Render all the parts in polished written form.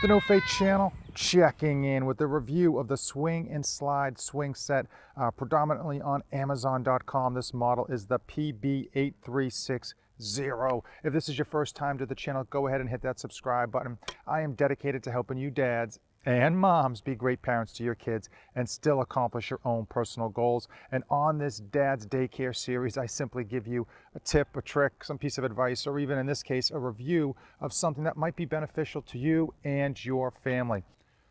The No Fate channel checking in with a review of the Swing and Slide swing set, predominantly on Amazon.com. This model is the PB8360. If this is your first time to the channel, go ahead and hit that subscribe button. I am dedicated to helping you dads and moms be great parents to your kids and still accomplish your own personal goals. And on this Dad's Daycare series, I simply give you a tip, a trick, some piece of advice, or even in this case, a review of something that might be beneficial to you and your family.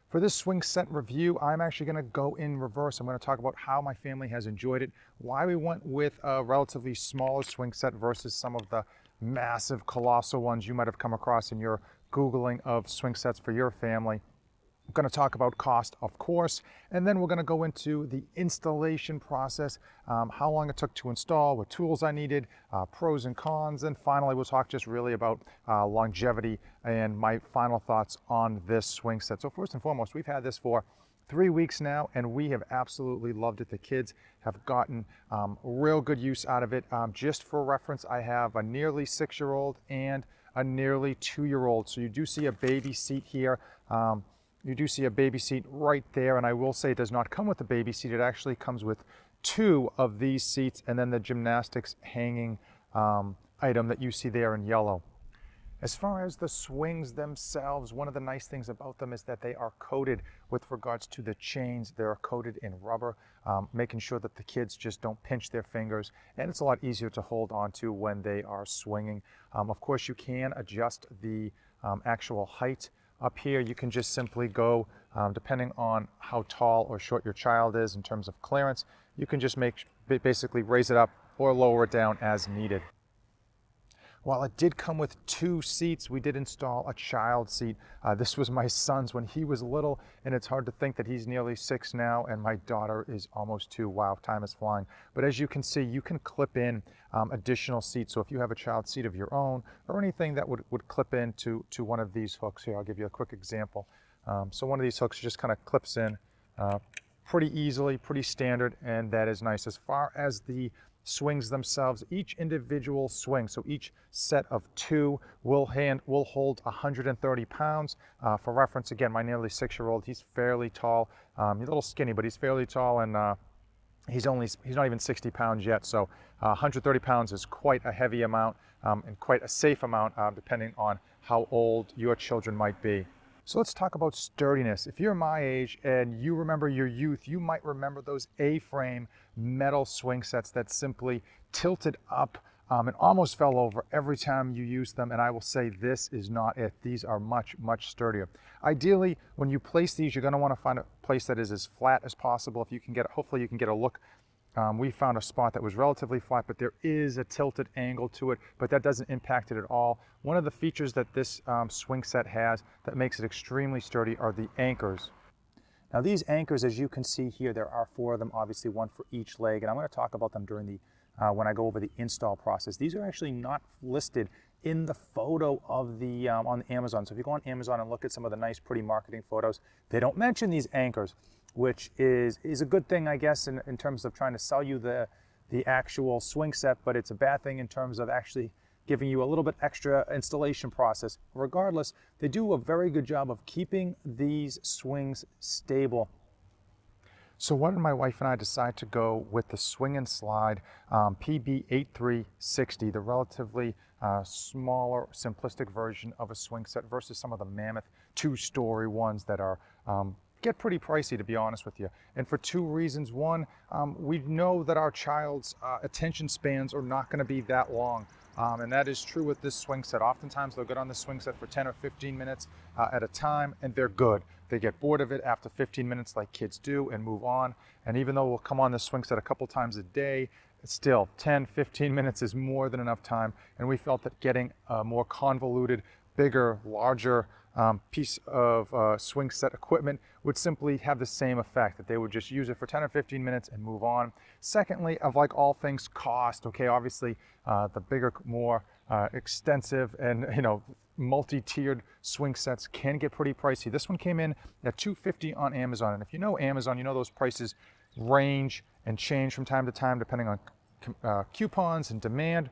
For this swing set review, I'm actually going to go in reverse. I'm going to talk about how my family has enjoyed it, why we went with a relatively smaller swing set versus some of the massive, colossal ones you might have come across in your Googling of swing sets for your family. I'm going to talk about cost, of course, and then we're going to go into the installation process, how long it took to install, what tools I needed, pros and cons, and finally we'll talk just really about longevity and my final thoughts on this swing set. So first and foremost, we've had this for 3 weeks now, and we have absolutely loved it. The kids have gotten real good use out of it. Just for reference, I have a nearly 6-year-old and a nearly 2-year-old. So you do see a baby seat here. You do see a baby seat right there, and I will say it does not come with a baby seat. It actually comes with 2 of these seats and then the gymnastics hanging item that you see there in yellow. As far as the swings themselves, one of the nice things about them is that they are coated with regards to the chains. They're coated in rubber, making sure that the kids just don't pinch their fingers, and it's a lot easier to hold onto when they are swinging. Of course, you can adjust the actual height. Up here, you can just simply go, depending on how tall or short your child is in terms of clearance, you can just basically raise it up or lower it down as needed. While it did come with 2 seats, we did install a child seat. This was my son's when he was little, and it's hard to think that he's nearly 6 now, and my daughter is almost 2. Wow, time is flying. But as you can see, you can clip in additional seats. So if you have a child seat of your own or anything that would clip into one of these hooks here, I'll give you a quick example. So one of these hooks just kind of clips in pretty easily, pretty standard, and that is nice. As far as the swings themselves, each individual swing, so each set of 2 will hold 130 pounds. For reference, again, my nearly 6-year-old, he's fairly tall. He's a little skinny, but he's fairly tall, and he's not even 60 pounds yet. So 130 pounds is quite a heavy amount and quite a safe amount, depending on how old your children might be. So let's talk about sturdiness. If you're my age and you remember your youth, you might remember those A-frame metal swing sets that simply tilted up and almost fell over every time you used them. And I will say this is not it. These are much, much sturdier. Ideally, when you place these, you're going to want to find a place that is as flat as possible. If you can get, hopefully you can get a look. We found a spot that was relatively flat, but there is a tilted angle to it, but that doesn't impact it at all. One of the features that this swing set has that makes it extremely sturdy are the anchors. Now these anchors, as you can see here, there are 4 of them, obviously 1 for each leg, and I'm going to talk about them during the when I go over the install process. These are actually not listed in the photo of the on Amazon. So if you go on Amazon and look at some of the nice, pretty marketing photos, they don't mention these anchors, which is a good thing, I guess, in terms of trying to sell you the actual swing set, but it's a bad thing in terms of actually giving you a little bit extra installation process. Regardless, they do a very good job of keeping these swings stable. So why did my wife and I decide to go with the Swing and Slide PB8360, the relatively smaller, simplistic version of a swing set versus some of the mammoth 2-story ones that are get pretty pricey, to be honest with you, and for 2 reasons. One, we know that our child's attention spans are not going to be that long, and that is true with this swing set. Oftentimes they'll get on the swing set for 10 or 15 minutes at a time, and they're good. They get bored of it after 15 minutes like kids do and move on. And even though we'll come on the swing set a couple times a day, still 10, 15 minutes is more than enough time, and we felt that getting a more convoluted, bigger, larger piece of swing set equipment would simply have the same effect, that they would just use it for 10 or 15 minutes and move on. Secondly, of like all things cost, okay, obviously the bigger, more extensive and multi-tiered swing sets can get pretty pricey. This one came in at $250 on Amazon, and if you know Amazon, you know those prices range and change from time to time depending on coupons and demand.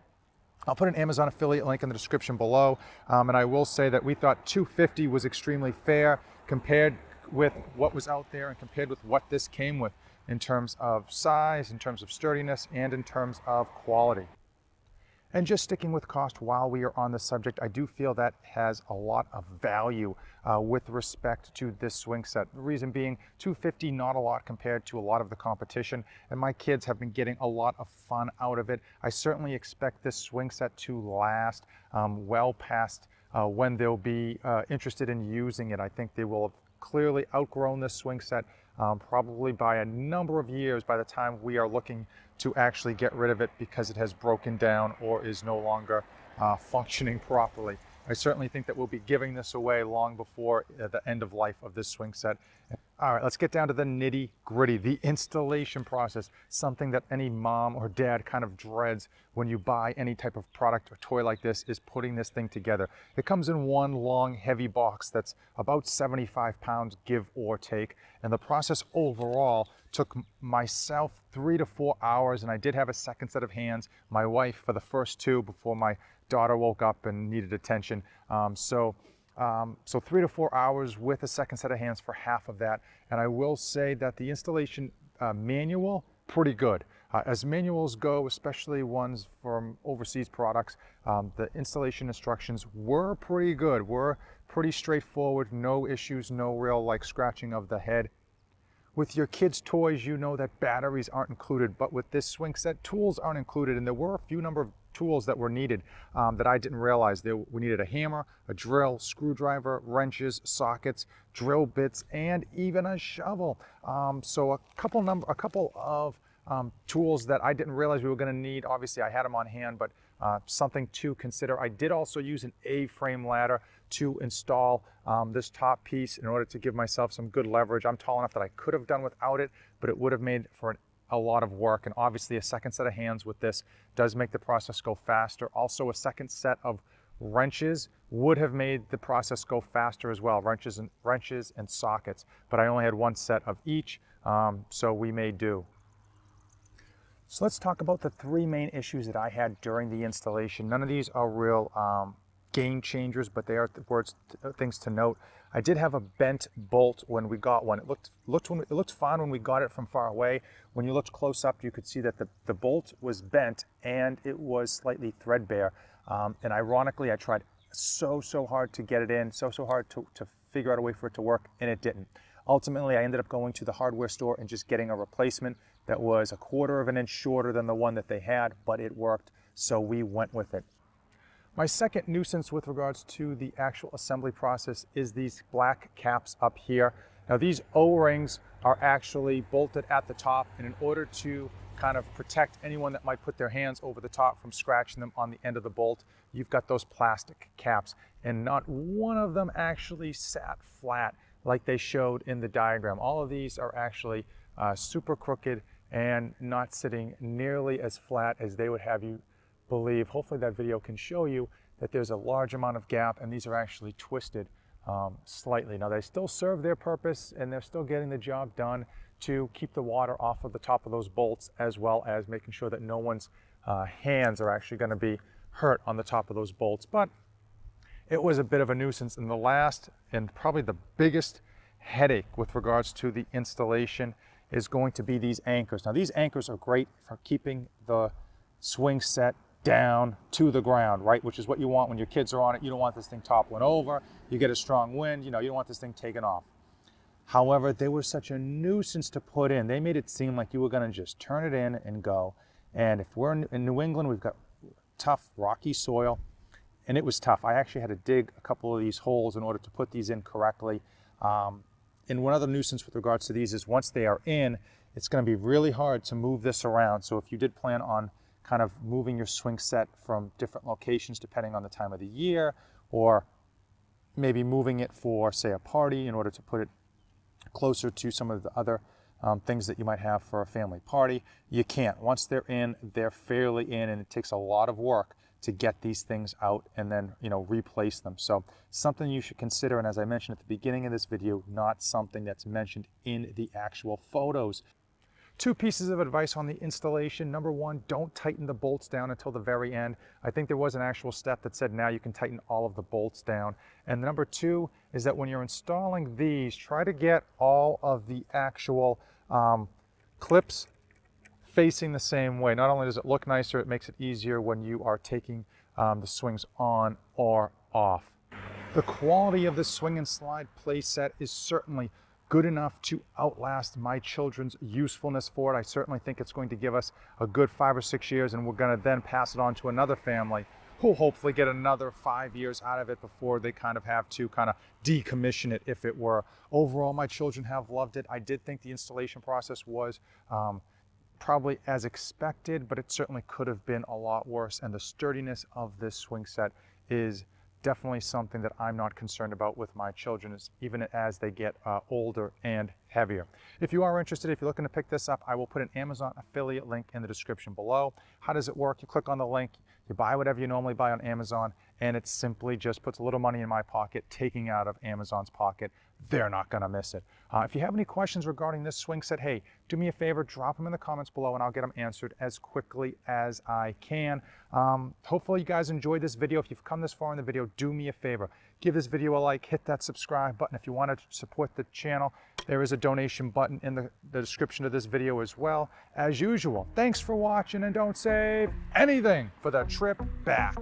I'll put an Amazon affiliate link in the description below, and I will say that we thought $250 was extremely fair compared with what was out there and compared with what this came with in terms of size, in terms of sturdiness, and in terms of quality. And just sticking with cost while we are on the subject, I do feel that has a lot of value with respect to this swing set. The reason being, $250, not a lot compared to a lot of the competition, and my kids have been getting a lot of fun out of it. I certainly expect this swing set to last well past when they'll be interested in using it. I think they will have clearly outgrown this swing set probably by a number of years by the time we are looking to actually get rid of it because it has broken down or is no longer functioning properly. I certainly think that we'll be giving this away long before the end of life of this swing set. All right, let's get down to the nitty gritty, the installation process, something that any mom or dad kind of dreads when you buy any type of product or toy like this, is putting this thing together. It comes in one long, heavy box that's about 75 pounds, give or take. And the process overall took myself 3 to 4 hours, and I did have a second set of hands, my wife for the first 2 before my daughter woke up and needed attention. So 3 to 4 hours with a second set of hands for half of that. And I will say that the installation manual, pretty good. As manuals go, especially ones from overseas products, the installation instructions were pretty good, were pretty straightforward, no issues, no real like scratching of the head. With your kids' toys, you know that batteries aren't included, but with this swing set, tools aren't included, and there were a few number of tools that were needed that I didn't realize. We needed a hammer, a drill, screwdriver, wrenches, sockets, drill bits, and even a shovel. So a couple of tools that I didn't realize we were going to need. Obviously, I had them on hand, but something to consider. I did also use an A-frame ladder to install this top piece in order to give myself some good leverage. I'm tall enough that I could have done without it, but it would have made for a lot of work. And obviously a second set of hands with this does make the process go faster. Also, a second set of wrenches would have made the process go faster as well, wrenches and sockets, but I only had one set of each, so we made do. So let's talk about the 3 main issues that I had during the installation. None of these are real game changers, but they are things to note. I did have a bent bolt when we got one. It looked fine when we got it from far away. When you looked close up, you could see that the bolt was bent and it was slightly threadbare. And ironically, I tried so hard to get it in, so hard to figure out a way for it to work, and it didn't. Ultimately, I ended up going to the hardware store and just getting a replacement that was 1/4 of an inch shorter than the one that they had, but it worked, so we went with it. My second nuisance with regards to the actual assembly process is these black caps up here. Now these O-rings are actually bolted at the top, and in order to kind of protect anyone that might put their hands over the top from scratching them on the end of the bolt, you've got those plastic caps, and not one of them actually sat flat like they showed in the diagram. All of these are actually super crooked and not sitting nearly as flat as they would have you believe. Hopefully that video can show you that there's a large amount of gap, and these are actually twisted slightly. Now they still serve their purpose, and they're still getting the job done to keep the water off of the top of those bolts, as well as making sure that no one's hands are actually going to be hurt on the top of those bolts. But it was a bit of a nuisance. And the last and probably the biggest headache with regards to the installation is going to be these anchors. Now these anchors are great for keeping the swing set down to the ground, right? Which is what you want when your kids are on it. You don't want this thing toppling over. You get a strong wind, you don't want this thing taken off. However, they were such a nuisance to put in. They made it seem like you were going to just turn it in and go. And if we're in New England, we've got tough, rocky soil, and it was tough. I actually had to dig a couple of these holes in order to put these in correctly. And one other nuisance with regards to these is once they are in, it's going to be really hard to move this around. So if you did plan on kind of moving your swing set from different locations depending on the time of the year, or maybe moving it for, say, a party in order to put it closer to some of the other things that you might have for a family party, you can't. Once they're in, they're fairly in, and it takes a lot of work to get these things out and then replace them. So something you should consider, and as I mentioned at the beginning of this video, not something that's mentioned in the actual photos. Two pieces of advice on the installation. Number one, don't tighten the bolts down until the very end. I think there was an actual step that said now you can tighten all of the bolts down. And number two is that when you're installing these, try to get all of the actual clips facing the same way. Not only does it look nicer, it makes it easier when you are taking the swings on or off. The quality of this swing and slide play set is certainly good enough to outlast my children's usefulness for it. I certainly think it's going to give us a good 5 or 6 years, and we're going to then pass it on to another family who'll hopefully get another 5 years out of it before they kind of have to kind of decommission it, if it were. Overall, my children have loved it. I did think the installation process was probably as expected, but it certainly could have been a lot worse, and the sturdiness of this swing set is definitely something that I'm not concerned about with my children, even as they get older and heavier. If you are interested, if you're looking to pick this up, I will put an Amazon affiliate link in the description below. How does it work? You click on the link, you buy whatever you normally buy on Amazon, and it simply just puts a little money in my pocket, taking out of Amazon's pocket. They're not going to miss it. If you have any questions regarding this swing set, hey, do me a favor, drop them in the comments below and I'll get them answered as quickly as I can. Hopefully you guys enjoyed this video. If you've come this far in the video, do me a favor. Give this video a like, hit that subscribe button. If you want to support the channel, there is a donation button in the description of this video as well. As usual, thanks for watching, and don't save anything for the trip back.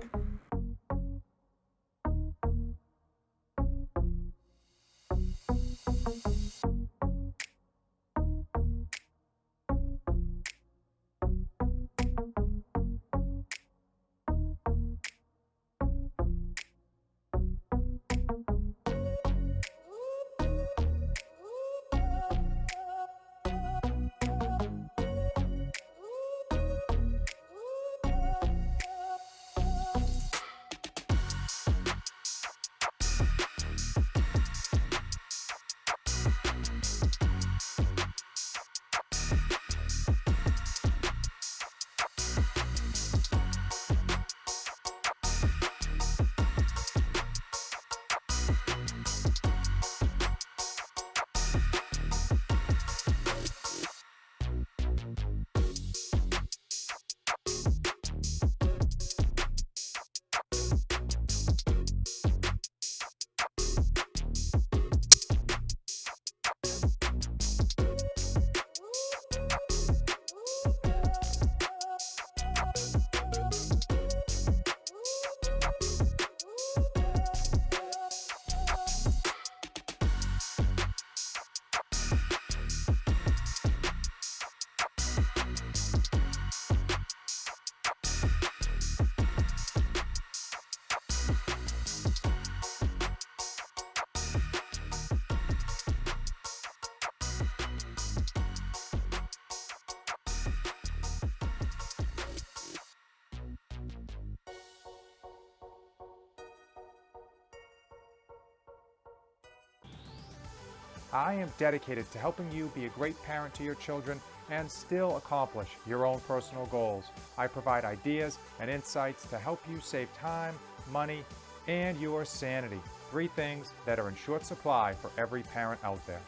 I am dedicated to helping you be a great parent to your children and still accomplish your own personal goals. I provide ideas and insights to help you save time, money, and your sanity. 3 things that are in short supply for every parent out there.